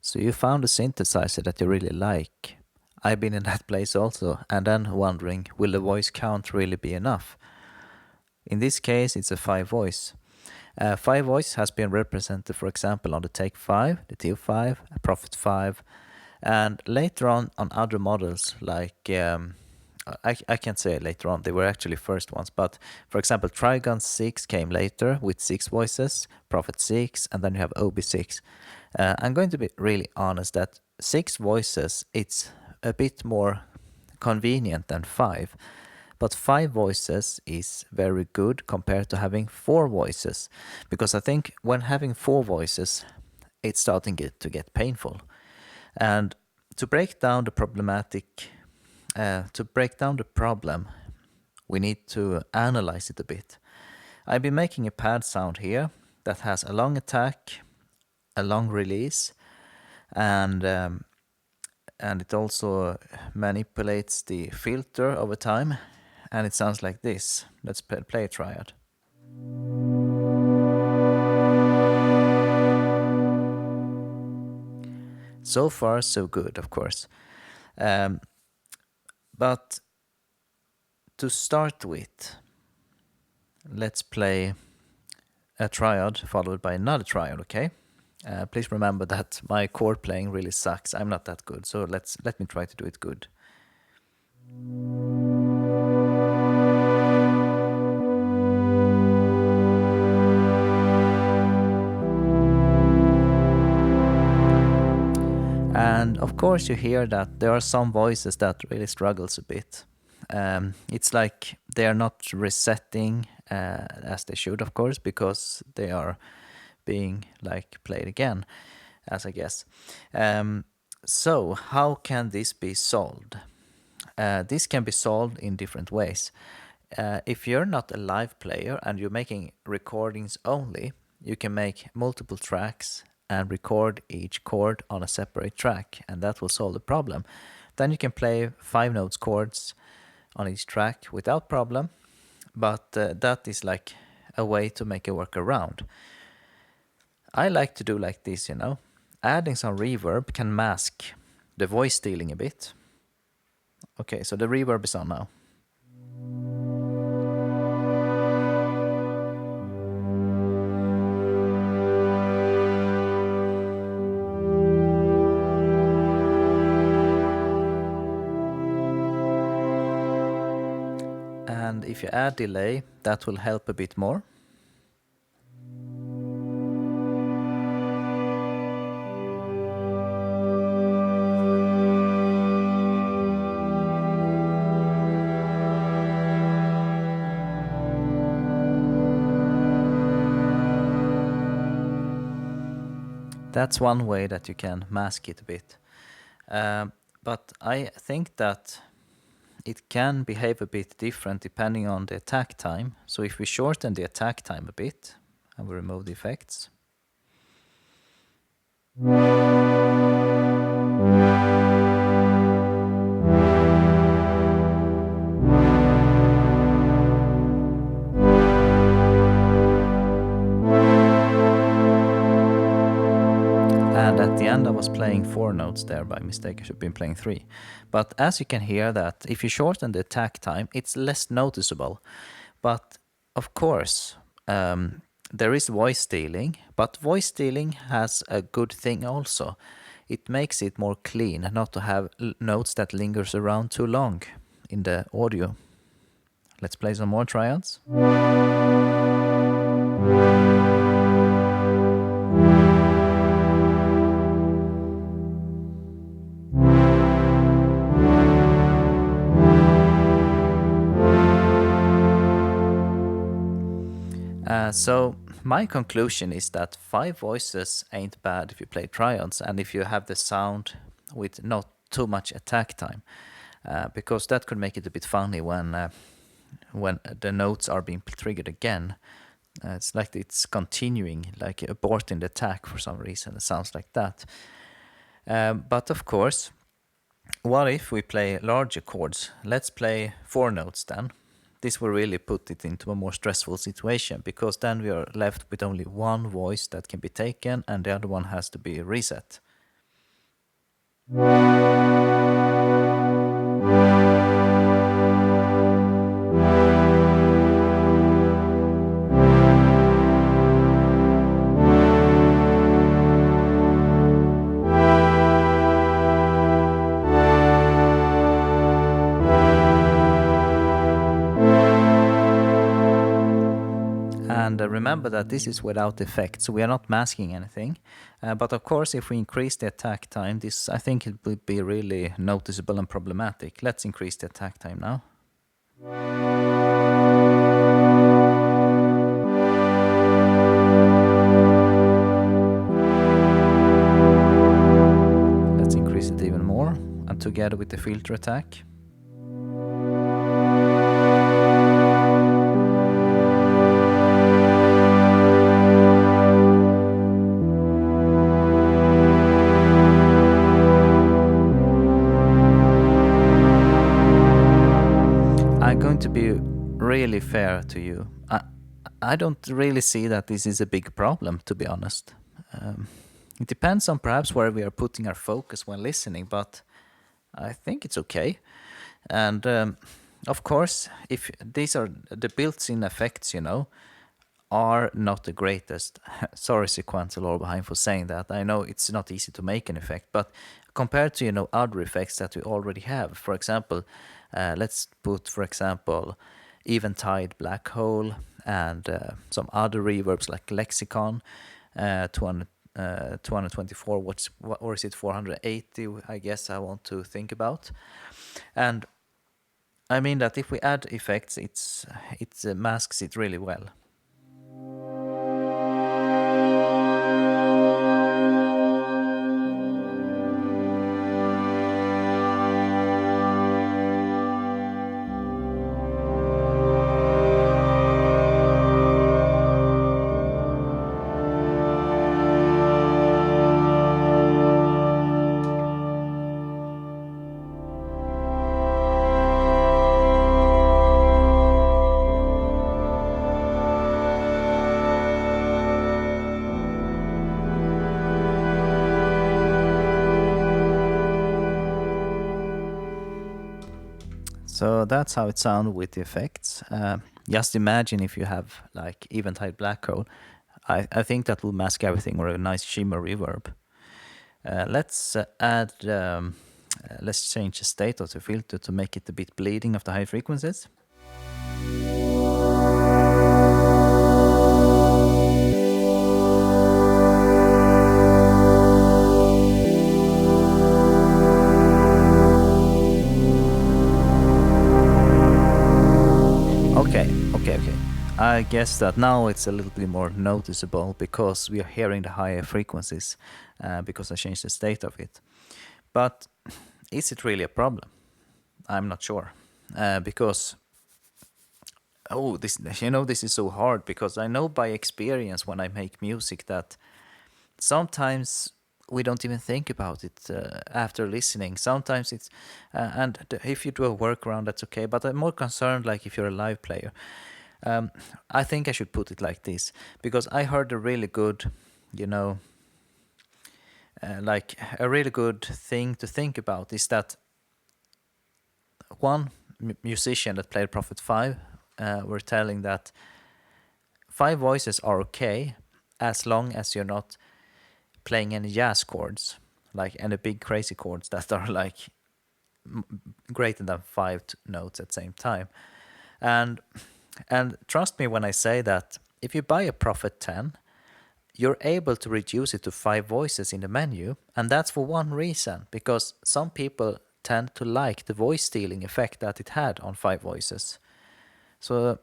So you found a synthesizer that you really like. I've been in that place also, and then wondering, will the voice count really be enough? In this case, it's a 5 voice. 5 voice has been represented, for example, on the TEO-5, the TEO-5, Prophet 5, and later on other models like I can't say later on, they were actually first ones, but for example, Trigon 6 came later with 6 voices, Prophet 6, and then you have OB6. I'm going to be really honest that 6 voices, it's a bit more convenient than 5, but 5 voices is very good compared to having 4 voices, because I think when having 4 voices, it's starting to get painful. And to break down the problem, we need to analyze it a bit. I've been making a pad sound here that has a long attack, a long release, and it also manipulates the filter over time, and it sounds like this. Let's play a triad. So far, so good, of course. But to start with, let's play a triad followed by another triad, okay? Please remember that my chord playing really sucks. I'm not that good, so let me try to do it good. And of course you hear that there are some voices that really struggles a bit. It's like they are not resetting as they should, of course, because they are being like played again, as I guess. So how can this be solved? This can be solved in different ways. If you're not a live player and you're making recordings only, you can make multiple tracks and record each chord on a separate track, and that will solve the problem. Then you can play 5 notes chords on each track without problem, but that is like a way to make a workaround. I like to do like this, you know. Adding some reverb can mask the voice stealing a bit. Okay, so the reverb is on now. And if you add delay, that will help a bit more. That's one way that you can mask it a bit. But I think that it can behave a bit different depending on the attack time. So if we shorten the attack time a bit and we remove the effects. And at the end I was playing 4 notes there by mistake. I should have been playing 3. But as you can hear that if you shorten the attack time, it's less noticeable. But of course, there is voice stealing, but voice stealing has a good thing also. It makes it more clean, not to have notes that lingers around too long in the audio. Let's play some more triads. So my conclusion is that 5 voices ain't bad if you play triads and if you have the sound with not too much attack time, because that could make it a bit funny when the notes are being triggered again. It's like it's continuing, like aborting the attack for some reason. It sounds like that. But of course, what if we play larger chords? Let's play 4 notes then. This will really put it into a more stressful situation, because then we are left with only one voice that can be taken and the other one has to be reset. And remember that this is without effect, so we are not masking anything. But of course, if we increase the attack time, this I think it would be really noticeable and problematic. Let's increase the attack time now. Let's increase it even more, and together with the filter attack. I'm going to be really fair to you. I don't really see that this is a big problem, to be honest. It depends on perhaps where we are putting our focus when listening, but I think it's okay. And of course, if these are the built-in effects, are not the greatest. Sorry, Sequential Oberheim, for saying that. I know it's not easy to make an effect, but compared to other effects that we already have, for example, let's put, for example, Eventide Black Hole and some other reverbs like Lexicon, 224, or is it 480? I guess I want to think about. And I mean that if we add effects, it masks it really well. So that's how it sounds with the effects. Just imagine if you have like Eventide Black Hole. I think that will mask everything, or a nice shimmer reverb. Let's let's change the state of the filter to make it a bit bleeding of the high frequencies. Okay. I guess that now it's a little bit more noticeable because we are hearing the higher frequencies because I changed the state of it. But is it really a problem? I'm not sure because this is so hard, because I know by experience when I make music that sometimes we don't even think about it after listening. Sometimes it's if you do a workaround, that's okay. But I'm more concerned, like if you're a live player. I think I should put it like this, because I heard a really good, like a really good thing to think about is that one musician that played Prophet 5 were telling that 5 voices are okay as long as you're not playing any jazz chords, like any big crazy chords that are like greater than 5 notes at the same time. And trust me when I say that if you buy a Prophet 10, you're able to reduce it to 5 voices in the menu, and that's for one reason, because some people tend to like the voice stealing effect that it had on 5 voices. So,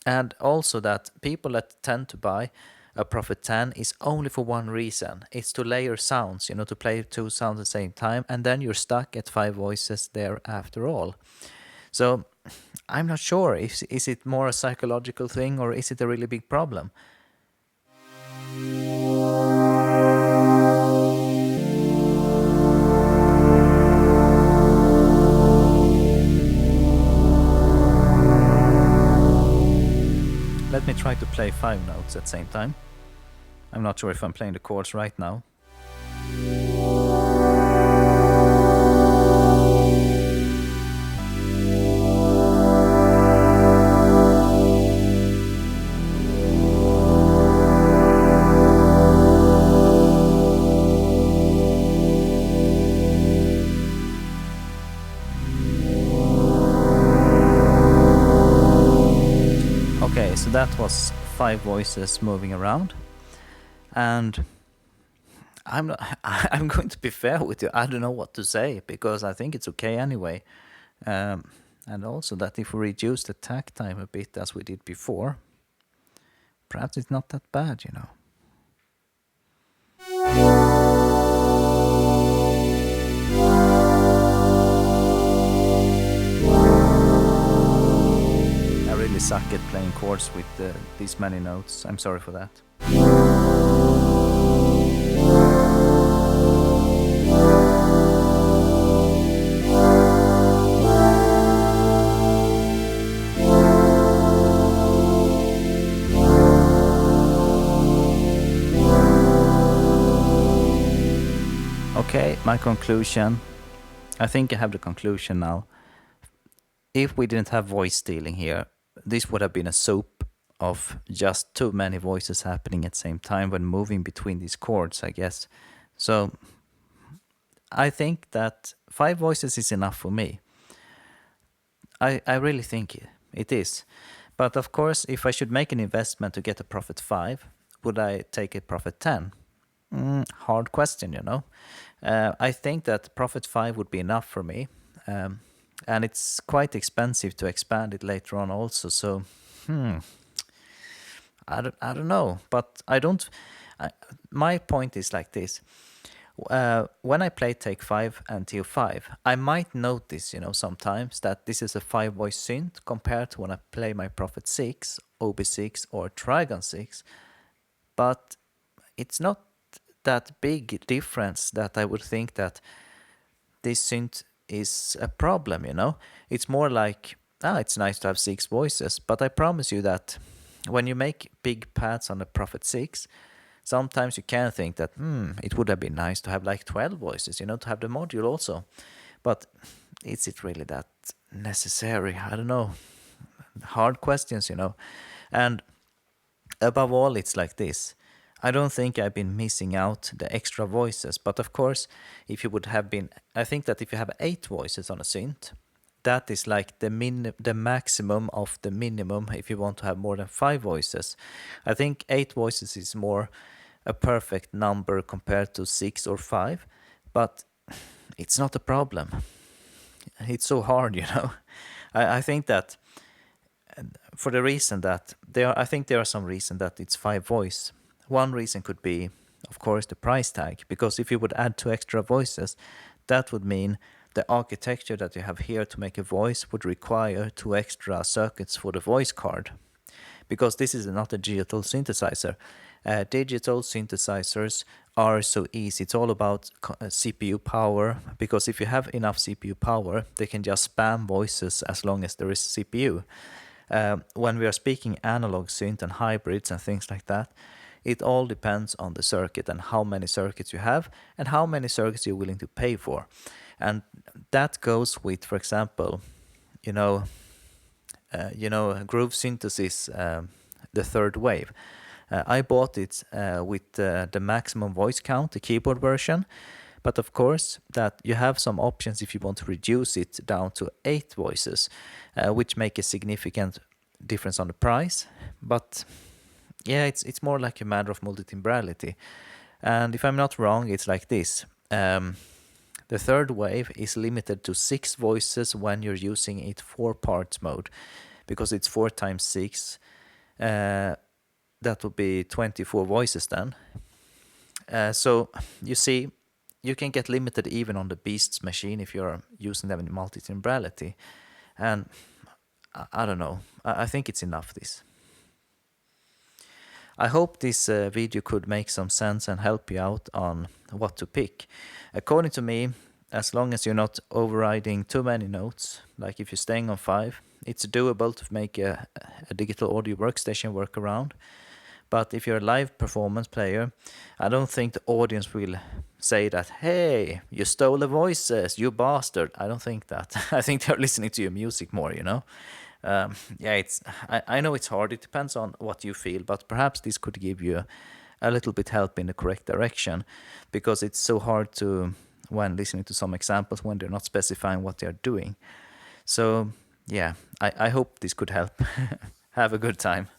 and also that people that tend to buy a Prophet 10 is only for one reason. It's to layer sounds, to play 2 sounds at the same time, and then you're stuck at 5 voices there after all. So I'm not sure, is it more a psychological thing, or is it a really big problem? Let me try to play 5 notes at the same time. I'm not sure if I'm playing the chords right now. that was 5 voices moving around. And I'm not, I'm going to be fair with you. I don't know what to say because I think it's okay anyway. And also that if we reduce the takt time a bit as we did before, perhaps it's not that bad, you know. I really suck at playing chords with these many notes. I'm sorry for that. Okay, my conclusion. I think I have the conclusion now. If we didn't have voice stealing here, this would have been a soap of just too many voices happening at the same time when moving between these chords, I guess. So I think that 5 voices is enough for me. I really think it is. But of course, if I should make an investment to get a Prophet 5, would I take a Prophet 10? Hard question, you know. I think that Prophet 5 would be enough for me. And it's quite expensive to expand it later on also. So, I don't know. But I don't... my point is like this. When I play Take 5 and TEO-5, I might notice, you know, sometimes that this is a 5-voice synth compared to when I play my Prophet 6, OB6 or Trigon 6. But it's not that big difference that I would think that this synth is a problem, you know. It's more like, it's nice to have 6 voices, but I promise you that when you make big pads on the Prophet 6, sometimes you can think that, it would have been nice to have like 12 voices, you know, to have the module also. But is it really that necessary? I don't know. Hard questions, you know. And above all, it's like this. I don't think I've been missing out the extra voices, but of course, if you would have been, I think that if you have 8 voices on a synth, that is like the maximum of the minimum if you want to have more than 5 voices. I think 8 voices is more a perfect number compared to 6 or 5, but it's not a problem. It's so hard, you know. I think that for the reason that I think there are some reason that it's 5 voice. One reason could be, of course, the price tag, because if you would add 2 extra voices, that would mean the architecture that you have here to make a voice would require 2 extra circuits for the voice card, because this is not a digital synthesizer. Digital synthesizers are so easy. It's all about CPU power, because if you have enough CPU power, they can just spam voices as long as there is CPU. When we are speaking analog synth and hybrids and things like that, it all depends on the circuit and how many circuits you have and how many circuits you're willing to pay for. And that goes with, for example, groove synthesis, the third wave. I bought it with the maximum voice count, the keyboard version. But of course, that you have some options if you want to reduce it down to 8 voices, which make a significant difference on the price. But yeah, it's more like a matter of multitimbrality. And if I'm not wrong, it's like this. The third wave is limited to 6 voices when you're using it 4 parts mode, because it's 4 times 6. That would be 24 voices then. So you see, you can get limited even on the Beast's machine if you're using them in multitimbrality. And I don't know. I think it's enough, this. I hope this video could make some sense and help you out on what to pick. According to me, as long as you're not overriding too many notes, like if you're staying on 5, it's doable to make a digital audio workstation work around. But if you're a live performance player, I don't think the audience will say that, hey, you stole the voices, you bastard. I don't think that. I think they're listening to your music more, you know. I know it's hard. It depends on what you feel, but perhaps this could give you a little bit help in the correct direction, because it's so hard to, when listening to some examples, when they're not specifying what they're doing. So yeah, I hope this could help. Have a good time.